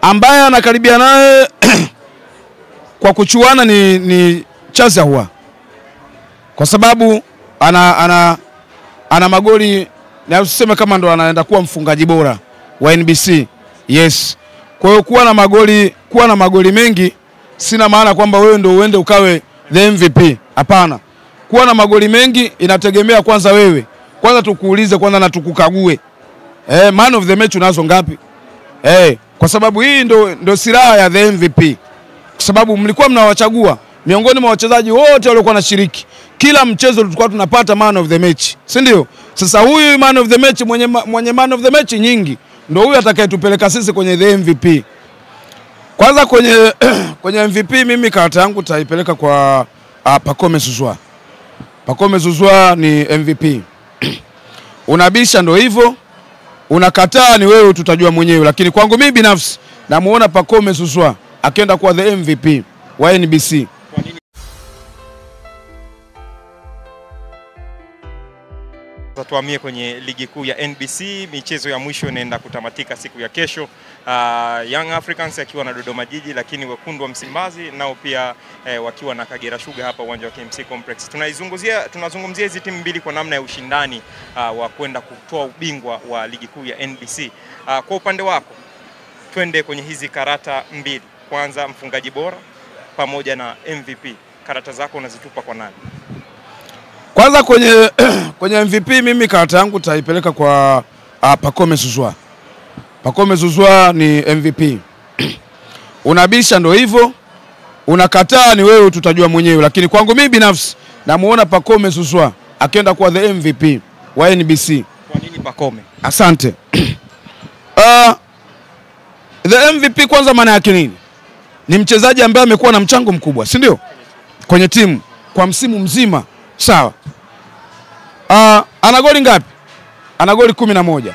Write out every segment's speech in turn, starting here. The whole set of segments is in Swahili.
ambaye anakaribia naye kwa kuchuana ni Charles Ahoua, kwa sababu ana magoli na usiseme kama ndo anaenda kuwa mfungaji bora wa NBC. Yes. Kwa hiyo kuwa na magoli mengi sina maana kwamba wewe ndo uende ukawe the MVP. Hapana. Kuwa na magoli mengi inategemea kwanza wewe. Kwanza tukuulize kwanza na tukukague. Man of the match unazo ngapi? Kwa sababu hii ndo silaha ya the MVP. Kwa sababu mlikuwa mnawachagua miongoni mwa wachezaji wote waliokuwa wanashiriki. Kila mchezo tulikuwa tunapata man of the match. Si ndio? Sasa huyu man of the match mwenye man of the match nyingi ndio huyu atakayetupeleka sisi kwenye the MVP. Kwanza kwenye MVP mimi karata yangu taipeleka kwa Pacome Zouzoua. Pacome Zouzoua ni MVP. Unabisha ndio hivyo. Unakataa ni wewe tutajua mwenyewe, lakini kwangu mimi binafsi namuona Pacome Zouzoua akienda kuwa the MVP wa NBC. Tuhamie kwenye ligi kuu ya NBC. Michezo ya mwisho inaenda kutamatika siku ya kesho. Young Africans akiwa na Dodoma Jiji, lakini wekundu wa Msimbazi nao pia wakiwa na Kagera Sugar hapa uwanja wa KMC Complex. Tunazungumzia hizi timu mbili kwa namna ya ushindani wa kwenda kutoa ubingwa wa ligi kuu ya NBC. Kwa upande wako twende kwenye hizi karata mbili. Kwanza mfungaji bora pamoja na MVP. Karata zako unazitupa kwa nani? Kwanza kwenye MVP mimi karata yangu taipeleka kwa Pacome Zouzoua. Pacome Zouzoua ni MVP. Unabisha ndio hivyo. Unakataa ni wewe tutajua mwenyewe, lakini kwangu mimi binafsi namuona Pacome Zouzoua akienda kuwa the MVP wa NBC. Kwa nini Pacome? Asante. The MVP kwanza maana yake nini? Ni mchezaji ambaye amekuwa na mchango mkubwa, si ndio? Kwenye timu kwa msimu mzima. Sawa. Ana goli ngapi? Ana goli 11.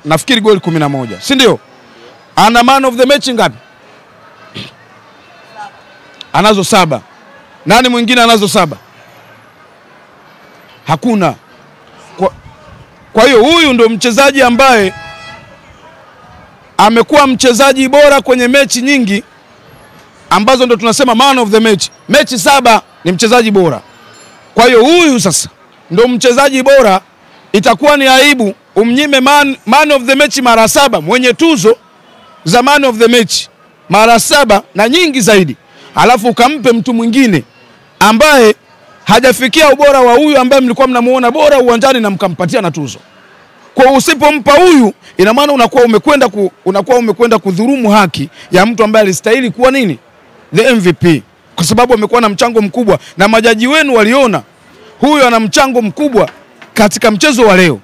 Nafikiri goli 11, si ndio? Ana man of the match ngapi? Anazo 7. Nani mwingine anazo 7? Hakuna. Kwa hiyo huyu ndo mchezaji ambaye amekuwa mchezaji bora kwenye mechi nyingi ambazo ndo tunasema man of the match. Mechi 7 ni mchezaji bora. Kwa hiyo huyu sasa ndo mchezaji bora, itakuwa ni aibu umnyime man of the match mara 7, mwenye tuzo za man of the match mara 7 na nyingi zaidi, alafu ukampe mtu mwingine ambaye hajafikia ubora wa huyu ambaye mlikuwa mnamuona bora uwanjani na mkampatia na tuzo. Kwa usipompa huyu ina maana unakuwa umekwenda kudhurumu haki ya mtu ambaye alistahili kuwa nini? The MVP. Kwa sababu amekuwa na mchango mkubwa na majaji wenu waliona huyu ana mchango mkubwa katika mchezo wa leo.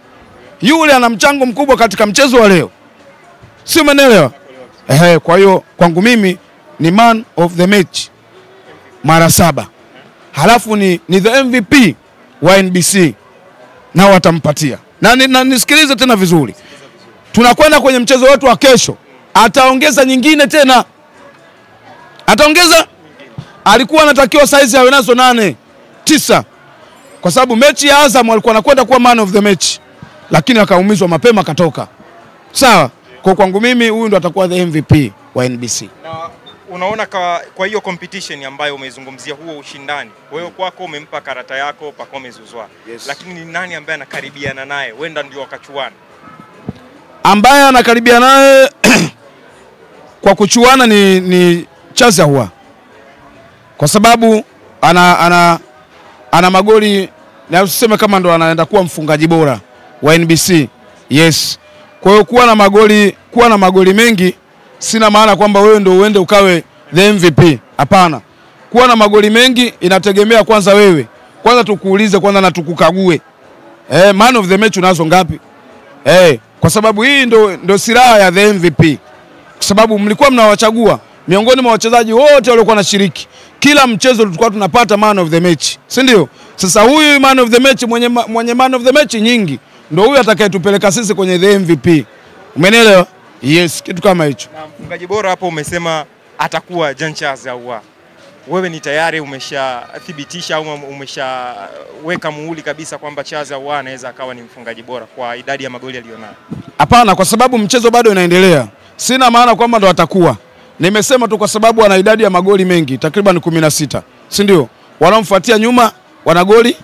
Yule ana mchango mkubwa katika mchezo wa leo. Si umeelewa? Kwa hiyo kwangu mimi ni man of the match mara 7. Halafu ni the MVP wa NBC na watampatia. Na nisikilize tena vizuri. Tunakwenda kwenye mchezo wetu wa kesho. Ataongeza nyingine tena. Ataongeza? Alikuwa anatakiwa saizi awe nazo 8, 9. Kwa sababu mechi ya Azam alikuwa anakwenda kuwa man of the match, lakini akaumizwa mapema katoka. Sawa? Kwa kwangu mimi huyu ndo atakuwa the MVP wa NBC. Na unaona kwa hiyo competition ambayo umeizungumzia, huo ushindani, wewe kwako umempa karata yako Pacome Zouzoua. Yes. Lakini ni nani ambaye anakaribiana naye? Wenda ndio wakachuana. Ambaye anakaribiana naye kwa kuchuana ni Charles Ahoua. Kwa sababu ana magoli na usiseme kama ndo anaenda kuwa mfungaji bora wa NBC. Yes. Kwa hiyo kuwa na magoli mengi sina maana kwamba wewe ndo uende ukawe the MVP. Hapana. Kuwa na magoli mengi inategemea kwanza wewe. Kwanza tukuulize kwanza na tukukague. Man of the match unazo ngapi? Kwa sababu hii ndo silaha ya the MVP. Kwa sababu mlikuwa mnawachagua miongoni mwa wachezaji wote waliokuwa wanashiriki. Kila mchezo tulikuwa tunapata man of the match. Si ndio? Sasa huyu man of the match mwenye man of the match nyingi ndio huyu atakayetupeleka sisi kwenye the MVP. Umeelewa? Yes, kitu kama hicho. Na mfungaji bora hapo umesema atakuwa Charles Ahoua. Wewe ni tayari umeshathibitisha au umeshaweka muhuri kabisa kwamba Charles Ahoua anaweza akawa ni mfungaji bora kwa idadi ya magoli alionayo? Hapana, kwa sababu mchezo bado unaendelea. Sina maana kwamba ndo watakuwa. Nimesema tu kwa sababu ana idadi ya magoli mengi, takriban 16. Si ndio? Wanaomfuatia nyuma wana goli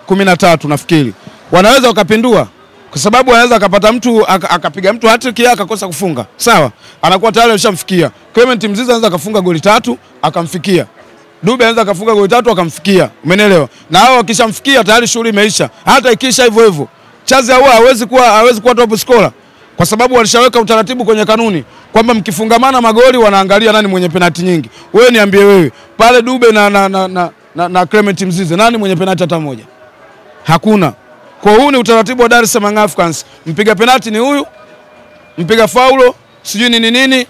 13 nafikiri. Wanaweza wakapindua kwa sababu anaweza akapata mtu akapiga mtu hat-trick yake akakosa kufunga. Sawa? Anakuwa tayari ameshamfikia. Clement Mzize anaweza akafunga goli 3 akamfikia. Dube anaweza akafunga goli 3 akamfikia. Umeelewa? Na hao wakishamfikia tayari shughuli imeisha. Hata ikisha hivyo hivyo. Chazi huwa hawezi kuwa top scorer kwa sababu walishaweka utaratibu kwenye kanuni kwamba mkifungamana magoli wanaangalia nani mwenye penalti nyingi. Wewe niambie wewe, pale Dube na Clement Mzize nani mwenye penalti hata moja? Hakuna. Kwa huu ni utaratibu wa Dar es Salaam Africans. Mpiga penalti ni huyu, mpiga faulo sijui nini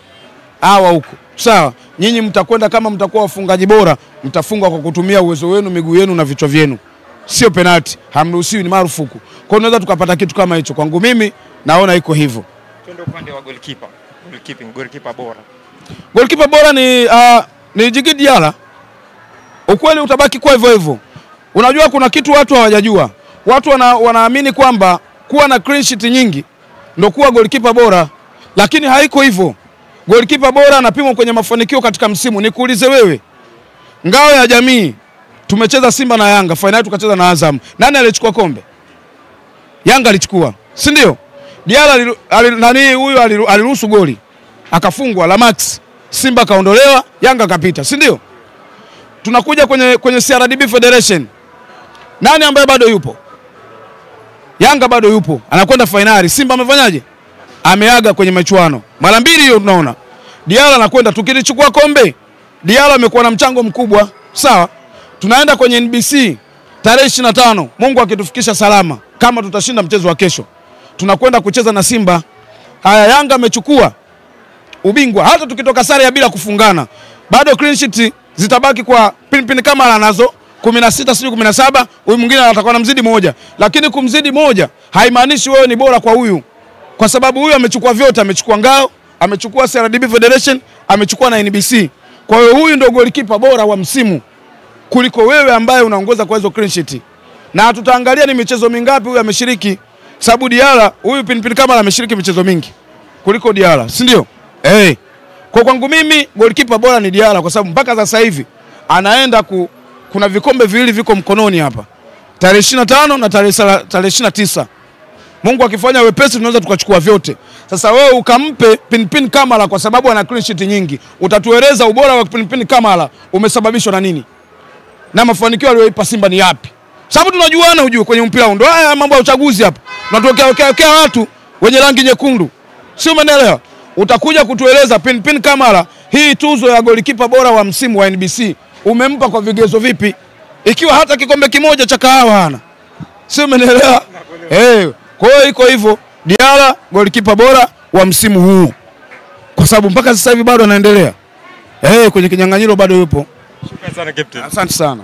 hawa huko. Sawa? Nyinyi mtakwenda kama mtakuwa wafungaji bora, mtafungwa kwa kutumia uwezo wenu, miguu yenu na vichwa vyenu. Sio penalti, hamruhusiwi, ni marufuku. Kwa hiyo tunaweza tukapata kitu kama hicho. Kwangu mimi naona iko hivyo. Twende upande wa goalkeeper. Goalkeeper bora. Goalkeeper bora ni Djigui Diarra. Ukweli utabaki kwa hivyo hivyo. Unajua kuna kitu watu hawajajua. Watu wanaamini kwamba kuwa na clean sheet nyingi ndio kuwa goalkeeper bora, lakini haiko hivyo. Goalkeeper bora anapimwa kwenye mafanikio katika msimu. Nikuulize wewe, Ngao ya Jamii tumecheza Simba na Yanga, finali tukacheza na Azam. Nani alichukua kombe? Yanga alichukua, si ndio? Diarra huyu aliruhusu goli akafungwa la max, Simba kaondolewa, Yanga kapita, si ndio? Tunakuja kwenye CRDB Federation. Nani ambaye bado yupo? Yanga bado yupo, anakwenda finali. Simba amefanyaje? Ameaga kwenye michuano. Mara mbili hiyo tunaona. Diarra anakwenda, tukilichukua kombe, Diarra amekuwa na mchango mkubwa. Sawa? Tunaenda kwenye NBC tarehe 25. Mungu akitufikisha salama, kama tutashinda mchezo wa kesho, tunakwenda kucheza na Simba. Haya, Yanga amechukua ubingwa. Hata tukitoka sare ya bila kufungana, bado clean sheet zitabaki kwa Pinpin Kamara nazo 16 sio 17, huyu mwingine atakuwa anamzidi moja. Lakini kumzidi moja haimaanishi wewe ni bora kwa huyu. Kwa sababu huyu amechukua vyote, amechukua Ngao, amechukua CRDB Federation, amechukua na NBC. Kwa hiyo huyu ndio goalkeeper bora wa msimu kuliko wewe ambaye unaongoza kwa hizo clean sheet. Na tutaangalia ni michezo mingapi huyu ameshiriki. Sababu Diarra, huyu Pinpin Kamara ameshiriki michezo mingi kuliko Diarra, si ndio? Kwa kwangu mimi goalkeeper bora ni Diarra kwa sababu mpaka sasa hivi anaenda kuna vikombe viwili viko mkononi hapa. Tarehe 25 na tarehe 29. Mungu akifanya wepesi tunaweza tukachukua vyote. Sasa wewe ukampe Pinpin Kamara kwa sababu ana clean sheet nyingi. Utatueleza ubora wa Pinpin Kamara umesababishwa na nini? Na mafanikio aliyoipa Simba ni yapi? Sababu tunajuana ujue kwenye mpira ndo haya mambo ya uchaguzi hapa. Tunatokea watu wenye rangi nyekundu. Sio, umeelewa? Utakuja kutueleza Pinpin Kamara hii tuzo ya goalkeeper bora wa msimu wa NBC umempa kwa vigezo vipi? Ikiwa hata kikombe kimoja cha kahawa hana. Sio, umeelewa? Kwa hiyo iko hivyo. Diarra goalkeeper bora wa msimu huu. Kwa sababu mpaka sasa hivi bado anaendelea. Kwenye kinyang'anyiro bado yupo. Shukrani sana captain. Asante sana.